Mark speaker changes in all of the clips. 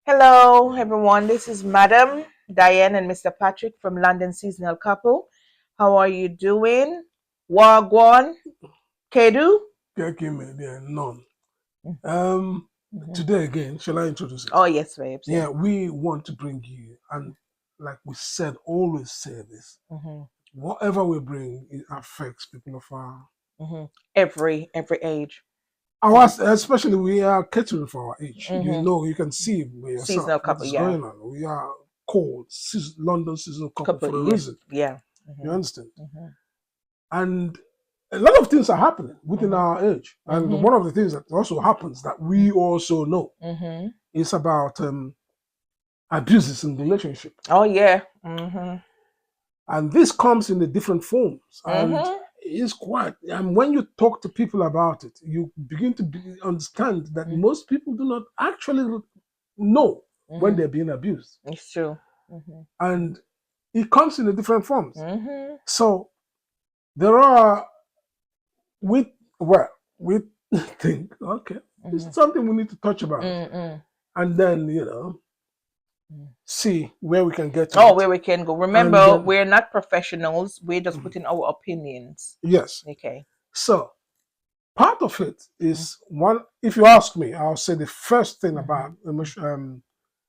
Speaker 1: Hello, everyone. This is Madam Diane and Mr. Patrick from London Seasonal Couple. How are you doing? Wagwan, Kedu?
Speaker 2: Yeah, none. Um, Today again, shall I introduce it?
Speaker 1: Oh, yes, babes.
Speaker 2: Yeah, we want to bring you, and like we said, always say this: whatever we bring, it affects people of
Speaker 1: Every age.
Speaker 2: especially we are catering for our age. You can see by yourself
Speaker 1: Seasonal
Speaker 2: what
Speaker 1: couple,
Speaker 2: is
Speaker 1: yeah.
Speaker 2: going on. We are called London seasonal couple for a
Speaker 1: yeah.
Speaker 2: reason.
Speaker 1: Yeah.
Speaker 2: You understand? And a lot of things are happening within our age. And one of the things that also happens that we also know is about abuses in relationship.
Speaker 1: Oh, yeah.
Speaker 2: And this comes in the different forms. And it's quite, and when you talk to people about it, you begin to understand that most people do not actually know when they're being abused.
Speaker 1: It's true.
Speaker 2: And it comes in the different forms. So there are, we think, okay, it's something we need to touch about. And then, see where we can get to.
Speaker 1: Oh, where we can go. Remember, we're not professionals. We're just putting our opinions.
Speaker 2: Yes.
Speaker 1: Okay.
Speaker 2: So part of it is one. If you ask me, I'll say the first thing about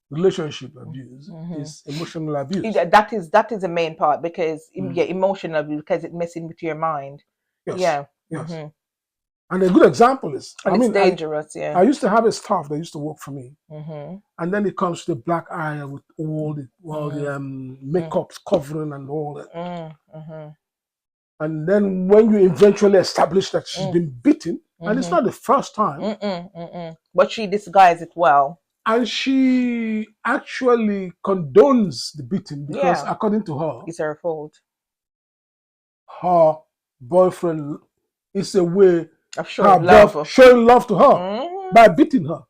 Speaker 2: relationship abuse is emotional abuse.
Speaker 1: That is the main part because emotional abuse, because it messing with your mind.
Speaker 2: Yes. Yes. And a good example is,
Speaker 1: it's dangerous.
Speaker 2: I used to have a staff that used to work for me, and then it comes to the black eye with all the makeups covering and all that. And then when you eventually establish that she's been beaten, and it's not the first time,
Speaker 1: but she disguised it well,
Speaker 2: and she actually condones the beating because, according to her,
Speaker 1: it's her fault.
Speaker 2: Her boyfriend is a way
Speaker 1: of showing
Speaker 2: love to her by beating her.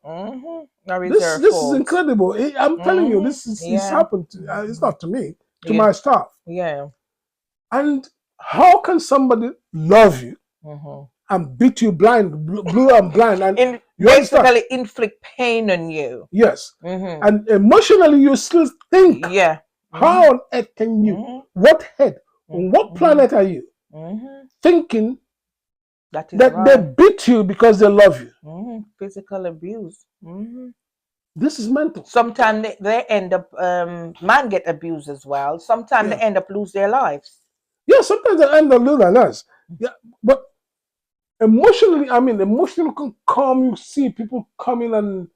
Speaker 2: This is incredible. I'm telling you, this happened. It's not to me, to my staff.
Speaker 1: Yeah.
Speaker 2: And how can somebody love you and beat you blind, blue and blind, and
Speaker 1: basically inflict pain on you?
Speaker 2: Yes. And emotionally, you still think, how on earth can you? What head? On what planet are you? Thinking that they beat you because they love you.
Speaker 1: Physical abuse.
Speaker 2: This is mental.
Speaker 1: Sometimes they end up, man get abused as well. Sometimes they end up lose their lives.
Speaker 2: Yeah, sometimes they end up lose their lives. Yeah, but emotionally, emotionally can come. You see people coming and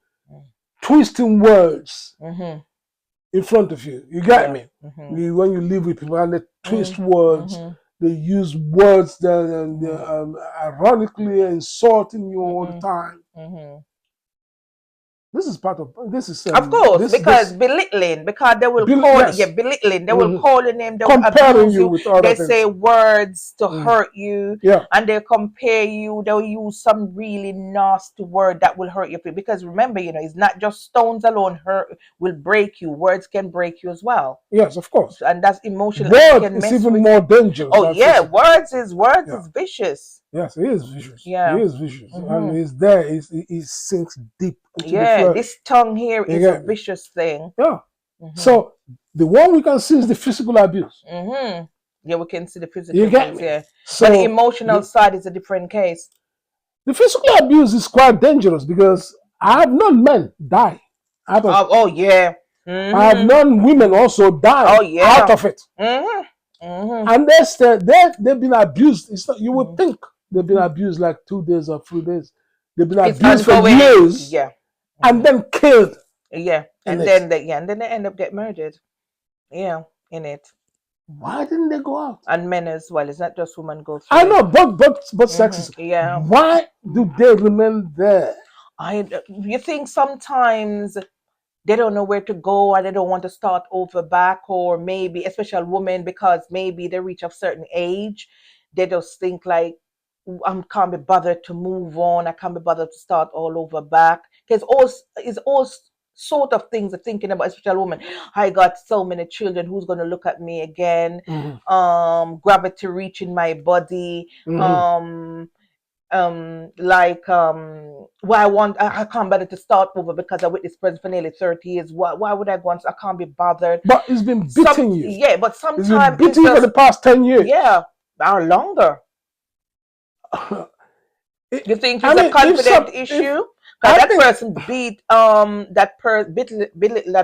Speaker 2: twisting words in front of you. You get me? When you live with people and they twist words. They use words that ironically insulting you all the time. This is part of this. Is
Speaker 1: of course because belittling, because they will belittling. They will call your name. They will abuse you. They say words to hurt you, and they compare you. They'll use some really nasty word that will hurt you. Because remember, it's not just stones alone will break you. Words can break you as well.
Speaker 2: Yes, of course,
Speaker 1: and that's emotional.
Speaker 2: Words is even more dangerous.
Speaker 1: Oh yeah, words is vicious.
Speaker 2: Yes, it is vicious. Yeah, it is vicious, and it's there. It sinks deep into the flesh.
Speaker 1: This tongue here is a vicious thing.
Speaker 2: Yeah. So the one we can see is the physical abuse.
Speaker 1: Yeah, we can see the physical abuse. Yeah. So but the emotional side is a different case.
Speaker 2: The physical abuse is quite dangerous because I have known men die out of.
Speaker 1: Oh yeah.
Speaker 2: I have known women also die out of it. And they've been abused. It's not, you would think they've been abused like 2 days or 3 days. They've been abused for years.
Speaker 1: Yeah.
Speaker 2: And then killed.
Speaker 1: Yeah. And then they end up getting murdered. Yeah, in it.
Speaker 2: Why didn't they go out?
Speaker 1: And men as well. It's not just women go through.
Speaker 2: I know, both sexes.
Speaker 1: Yeah.
Speaker 2: Why do they remain there?
Speaker 1: You think sometimes they don't know where to go, or they don't want to start over back, or maybe, especially women, because maybe they reach a certain age, they just think like, I can't be bothered to move on. I can't be bothered to start all over back. Because it's all sort of things they're thinking about, especially women. I got so many children. Who's going to look at me again? Gravity reaching my body. like why I can't bother to start over because I with this person for nearly 30 years. Why would I go on? I can't be bothered.
Speaker 2: But it's been beating you.
Speaker 1: Yeah, but
Speaker 2: It's been
Speaker 1: sometimes it's
Speaker 2: beating you for the
Speaker 1: just,
Speaker 2: past 10 years.
Speaker 1: yeah, or longer. You think it's a
Speaker 2: if
Speaker 1: confident issue? Because that person beat that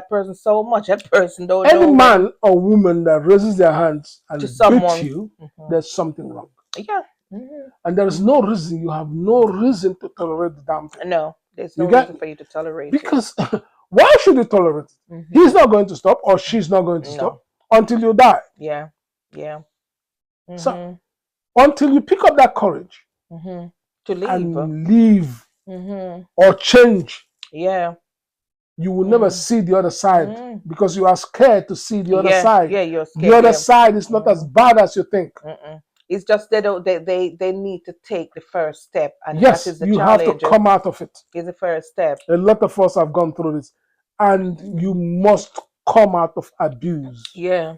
Speaker 1: person so much, that person don't know
Speaker 2: any
Speaker 1: when
Speaker 2: man or woman that raises their hands and
Speaker 1: to someone.
Speaker 2: beats you, there's something wrong.
Speaker 1: Yeah.
Speaker 2: And there is no reason, you have no reason to tolerate the damn thing.
Speaker 1: No, there's no reason for you to tolerate it.
Speaker 2: Because why should you tolerate it? He's not going to stop, or she's not going to stop until you die.
Speaker 1: Yeah, yeah.
Speaker 2: So until you pick up that courage
Speaker 1: to leave
Speaker 2: and leave or change,
Speaker 1: yeah,
Speaker 2: you will never see the other side because you are scared to see the other side.
Speaker 1: Yeah, you're scared.
Speaker 2: The other side is not as bad as you think.
Speaker 1: It's just they need to take the first step, and
Speaker 2: yes,
Speaker 1: that is the
Speaker 2: you
Speaker 1: challenge.
Speaker 2: have to come out of it.
Speaker 1: Is the first step.
Speaker 2: A lot of us have gone through this, and you must come out of abuse.
Speaker 1: Yeah,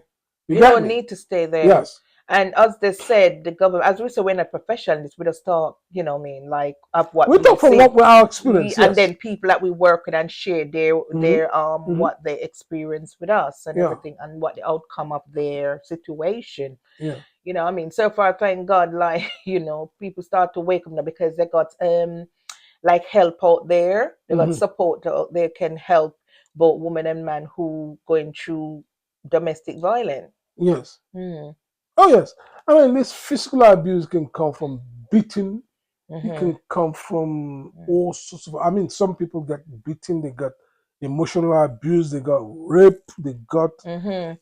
Speaker 1: you don't need to stay there.
Speaker 2: Yes.
Speaker 1: And as they said, the government, as we say, we're not professionals, we just talk, you know, like of what
Speaker 2: we talk from what our experience,
Speaker 1: and then people that we work with and share their what they experience with us and everything, and what the outcome of their situation.
Speaker 2: Yeah.
Speaker 1: You know, I mean, so far, thank God, like, you know, people start to wake up now because they got like help out there. They got support out there can help both women and men who going through domestic violence.
Speaker 2: Yes. Oh yes, I mean this physical abuse can come from beating. It can come from all sorts of. I mean, some people get beaten, they got emotional abuse, they got rape, they got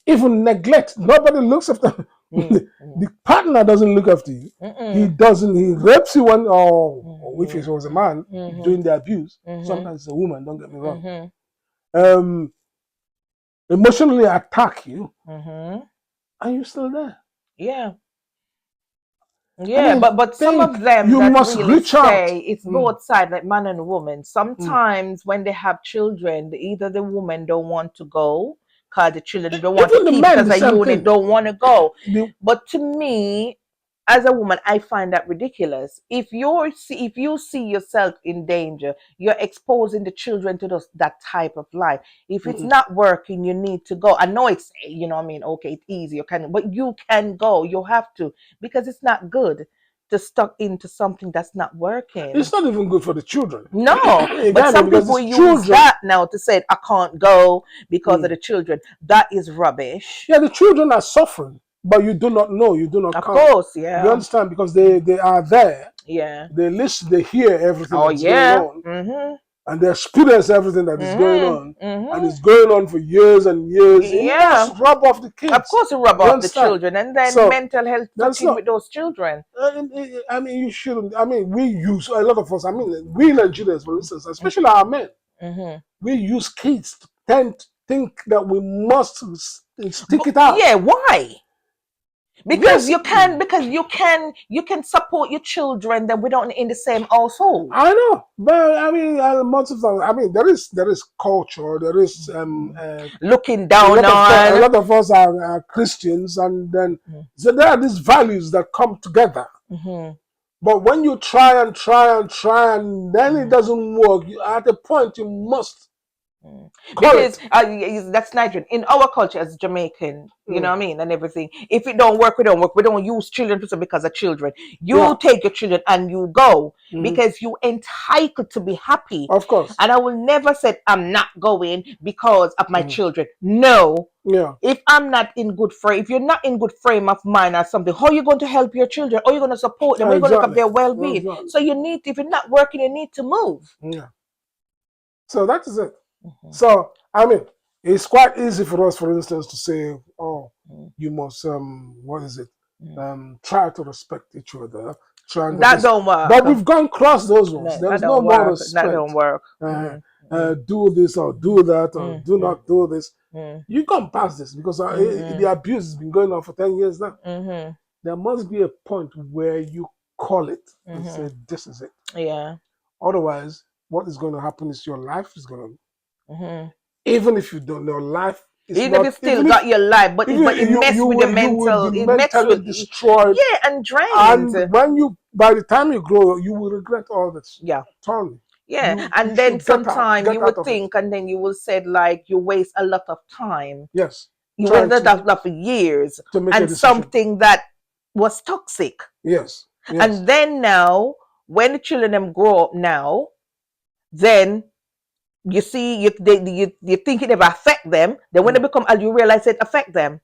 Speaker 2: even neglect. Nobody looks after them. The partner doesn't look after you. He doesn't. He rapes you when, or if it was a man doing the abuse. Sometimes it's a woman. Don't get me wrong. Emotionally attack you, and you're still there.
Speaker 1: Yeah. Yeah, I mean, but some of them
Speaker 2: you
Speaker 1: that
Speaker 2: must
Speaker 1: really
Speaker 2: reach out.
Speaker 1: It's both sides, like man and woman. Sometimes when they have children, either the woman don't want to go because the children don't want to keep because the unit don't want to go. But to me, as a woman, I find that ridiculous. If you see yourself in danger, you're exposing the children to that type of life. If it's not working, you need to go. I know it's, you know, I mean, okay, it's easy, but you can go. You have to, because it's not good to stuck into something that's not working.
Speaker 2: It's not even good for the children.
Speaker 1: No, but some people use that now to say I can't go because of the children. That is rubbish.
Speaker 2: Yeah, the children are suffering. But you do not know, you do not
Speaker 1: Of
Speaker 2: come.
Speaker 1: course, yeah.
Speaker 2: You understand? Because they are there.
Speaker 1: Yeah.
Speaker 2: They listen, they hear everything that's going on. And they experience everything that is going on. And it's going on for years and years.
Speaker 1: Yeah.
Speaker 2: It rub off the kids.
Speaker 1: Of course, it rub off the children. And then mental health touching with those children.
Speaker 2: I mean, you shouldn't. I mean, we use, a lot of us, I mean, we Nigerians, for instance, especially our men, we use kids to tend to think that we must stick it out.
Speaker 1: Yeah, why? Because you can support your children that we don't in the same household.
Speaker 2: I know, but I mean, most of them. I mean, there is culture. There is
Speaker 1: looking down on.
Speaker 2: A lot of us are Christians, and then so there are these values that come together. But when you try and then it doesn't work, at a point you must.
Speaker 1: Because that's Nigerian. In our culture as Jamaican, you know what I mean, and everything. If it don't work, we don't work. We don't use children because of children. You take your children and you go because you entitled to be happy.
Speaker 2: Of course.
Speaker 1: And I will never say I'm not going because of my children. No.
Speaker 2: Yeah.
Speaker 1: If I'm not in good frame, if you're not in good frame of mind or something, how are you going to help your children? How are you going to support them? How are you going to look at their well-being?
Speaker 2: Exactly.
Speaker 1: So you need, if it's not working, you need to move.
Speaker 2: Yeah. So that is it. So, I mean, it's quite easy for us, for instance, to say, oh, you must, try to respect each other.
Speaker 1: That don't work.
Speaker 2: But we've gone across those ones. There's no more respect.
Speaker 1: That don't work.
Speaker 2: Do this or do that or do not do this. You've gone past this because the abuse has been going on for 10 years now. There must be a point where you call it and say, this is it.
Speaker 1: Yeah.
Speaker 2: Otherwise, what is going to happen is your life is going to... Even if you don't know, life is
Speaker 1: even if you still got your life, but it mess with the mental,
Speaker 2: it mentally destroyed.
Speaker 1: Yeah, and drained.
Speaker 2: And when you by the time you grow, you will regret all this.
Speaker 1: Yeah.
Speaker 2: Totally.
Speaker 1: Yeah.
Speaker 2: You
Speaker 1: And then
Speaker 2: should get
Speaker 1: sometime you
Speaker 2: out
Speaker 1: would
Speaker 2: of it.
Speaker 1: think, and then you will say, like, you waste a lot of time.
Speaker 2: Yes.
Speaker 1: You
Speaker 2: Trying
Speaker 1: waste a
Speaker 2: to-
Speaker 1: lot of years
Speaker 2: to make a
Speaker 1: and
Speaker 2: decision.
Speaker 1: something that was toxic.
Speaker 2: Yes. Yes.
Speaker 1: And then now, when the children them grow up now, then you see, you think it never affect them. Then when they become adult, you realize it affect them.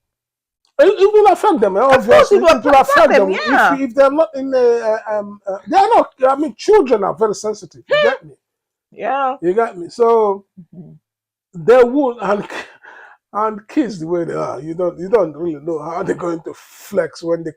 Speaker 2: It will affect them. Obviously,
Speaker 1: it will affect them, yeah.
Speaker 2: If they're not in the, they are not. I mean, children are very sensitive. You get me?
Speaker 1: Yeah.
Speaker 2: You got me. So they will, and kids the way they are, you don't really know how they're going to flex when they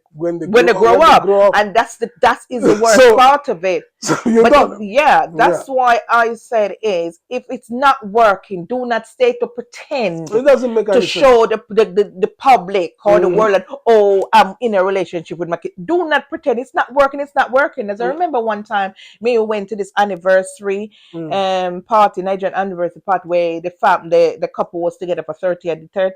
Speaker 2: grow up.
Speaker 1: And that is the worst part of it.
Speaker 2: So you don't.
Speaker 1: That's why I said is, if it's not working, do not stay to pretend.
Speaker 2: It doesn't make any sense.
Speaker 1: Show the public or the world that, oh, I'm in a relationship with my kid. Do not pretend it's not working. It's not working. As I remember one time, me went to this anniversary party, Nigerian anniversary party, where the couple was together for 30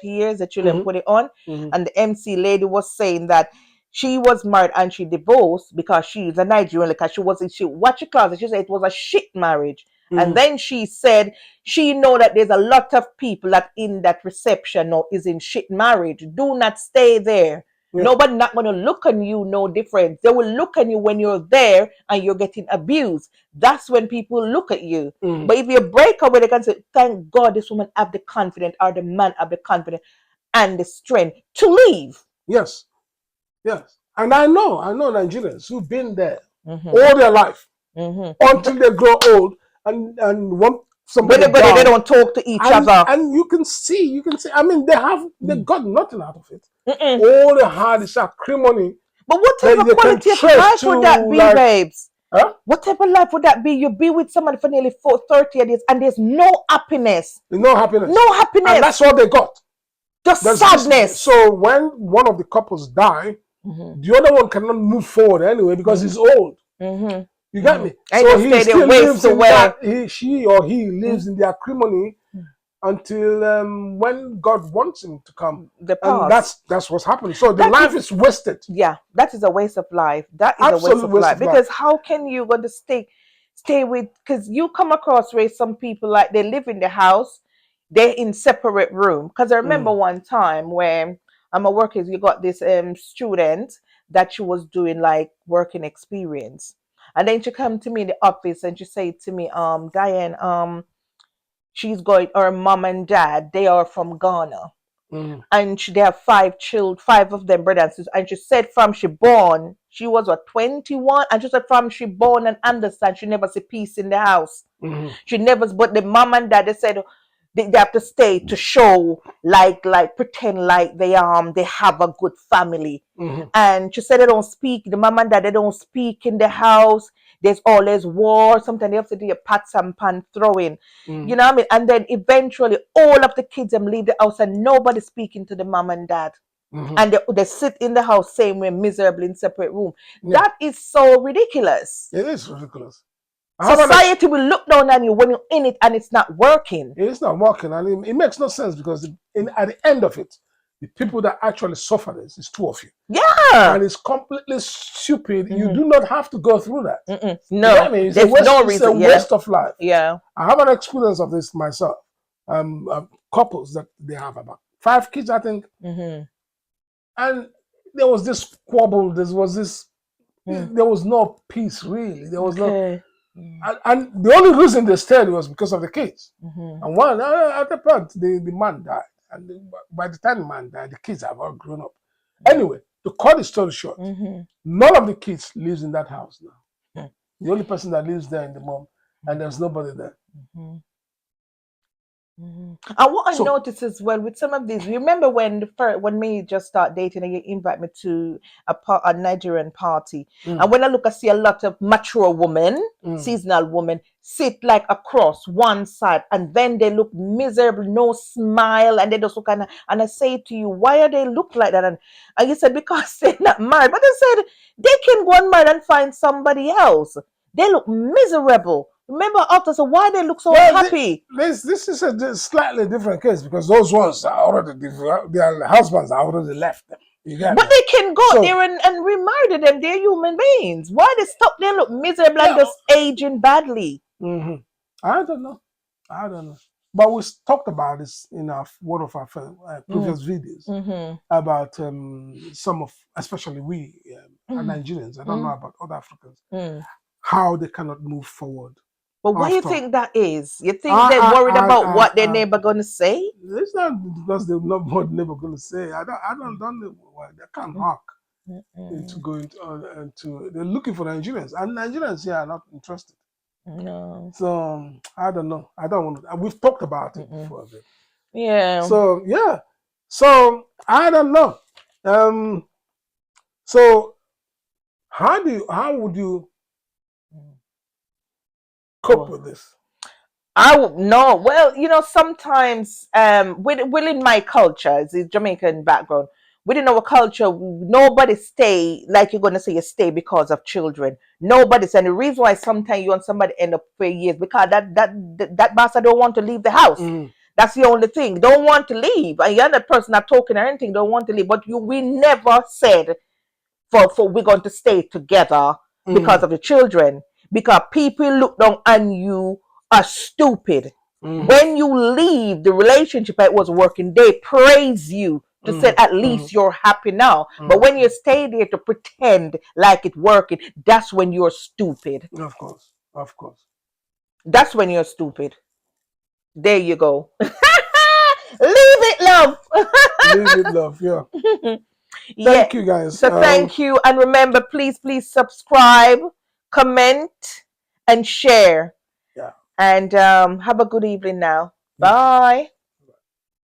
Speaker 1: years. The children put it on, and the MC lady was saying that she was married and she divorced because she's a Nigerian, because she what she calls it, she said it was a shit marriage. And then she said she know that there's a lot of people that in that reception now is in shit marriage. Do not stay there. Nobody not going to look on you no different. They will look on you when you're there and you're getting abused. That's when people look at you. But if you break away, they can say, thank God this woman have the confidence, or the man have the confidence and the strength to leave.
Speaker 2: Yes. Yes. And I know Nigerians who've been there all their life until they grow old and want somebody
Speaker 1: but they don't talk to each other.
Speaker 2: And you can see, I mean, they got nothing out of it. All they had is acrimony.
Speaker 1: But what type of quality of life would that be, babes?
Speaker 2: Huh?
Speaker 1: What type of life would that be? You be with somebody for nearly 30 years and there's no happiness.
Speaker 2: No happiness.
Speaker 1: No happiness.
Speaker 2: And that's what they got.
Speaker 1: Just sadness.
Speaker 2: So when one of the couples die, the other one cannot move forward anyway because he's old. You got me?
Speaker 1: And
Speaker 2: so he still lives in that, she or he lives in the acrimony until when God wants him to come. And that's what's happening. So the life is wasted.
Speaker 1: Yeah, that is a waste of life. That is a waste of life. Because how can you going to stay with, because you come across where some people, like, they live in the house, they're in separate room. Because I remember one time when I'm a worker, you got this student that she was doing like working experience. And then she come to me in the office and she said to me, Diane, she's going, her mom and dad, they are from Ghana. And they have 5 children, 5 of them brothers and sisters. And she said from she born, she was 21, and she said from she born and understand, she never see peace in the house. She never, but the mom and dad, they said they have to stay to show, like pretend like they have a good family. And she said they don't speak, the mom and dad, they don't speak in the house. There's always war. Sometimes they have to do a pots and pan throwing. You know what I mean? And then eventually all of the kids them leave the house and nobody speaking to the mom and dad. And they sit in the house same way, miserably in separate room. That is so ridiculous.
Speaker 2: It is ridiculous.
Speaker 1: Society will look down on you when you're in it and it's not working.
Speaker 2: It's not working, and it makes no sense because at the end of it, the people that actually suffer this is 2 of you.
Speaker 1: Yeah.
Speaker 2: And it's completely stupid. You do not have to go through that.
Speaker 1: No,
Speaker 2: I mean,
Speaker 1: there's no reason.
Speaker 2: It's a waste of life.
Speaker 1: Yeah.
Speaker 2: I have an experience of this myself. Couples that they have about 5 kids, I think. And there was this squabble. There was no peace, really. There was no. And the only reason they stayed was because of the kids. And one, at the point, the man died. And by the time the man died, the kids have all grown up. Anyway, to cut the story short, none of the kids lives in that house now. The only person that lives there in the mom, and there's nobody there.
Speaker 1: And what I noticed as well with some of these, remember when me just start dating and you invite me to a Nigerian party, and when I look, I see a lot of mature women, seasonal women, sit like across one side, and then they look miserable, no smile, and they just look and I say to you, why are they look like that? And you said because they're not married, but I said they can go and marry and find somebody else. They look miserable. Remember after, so why they look so happy?
Speaker 2: This is a slightly different case because those ones are already, their husbands are already left them. You get
Speaker 1: But
Speaker 2: me?
Speaker 1: they can go
Speaker 2: So-
Speaker 1: there and remarry them. They're human beings. Why they stuck there look miserable and
Speaker 2: Yeah.
Speaker 1: just aging badly?
Speaker 2: Mm-hmm. I don't know. I don't know. But we talked about this in one of our previous videos
Speaker 1: Mm-hmm.
Speaker 2: about some of, especially we are
Speaker 1: Mm.
Speaker 2: Nigerians. I don't know about other Africans,
Speaker 1: Mm.
Speaker 2: how they cannot move forward.
Speaker 1: But why you
Speaker 2: After-
Speaker 1: think that is? You think they're worried about what their
Speaker 2: I-
Speaker 1: neighbor gonna say?
Speaker 2: It's not because they're not what never going to say. I don't know why they can't hawk into going to. They're looking for Nigerians, and Nigerians here are not interested.
Speaker 1: No.
Speaker 2: So I don't know. I don't want to. We've talked about it before a bit.
Speaker 1: Yeah.
Speaker 2: So yeah. So I don't know. So how would you cope with this?
Speaker 1: I would no. Well, sometimes within my culture, it's a Jamaican background. Within our culture, nobody stay like you're gonna say you stay because of children. Nobody's, and the reason why sometimes you and somebody end up for years because that bastard don't want to leave the house. That's the only thing. Don't want to leave, and the other person not talking or anything. Don't want to leave. But we never said for we're going to stay together because of the children. Because people look down on you are stupid. When you leave the relationship that was working, they praise you to say at least you're happy now. But when you stay there to pretend like it's working, that's when you're stupid.
Speaker 2: Of course, of course.
Speaker 1: That's when you're stupid. There you go. Leave it, love.
Speaker 2: Leave it, love. Yeah.
Speaker 1: Yeah.
Speaker 2: Thank you, guys.
Speaker 1: So thank you, and remember, please subscribe, comment, and share.
Speaker 2: Yeah.
Speaker 1: And have a good evening now. Bye.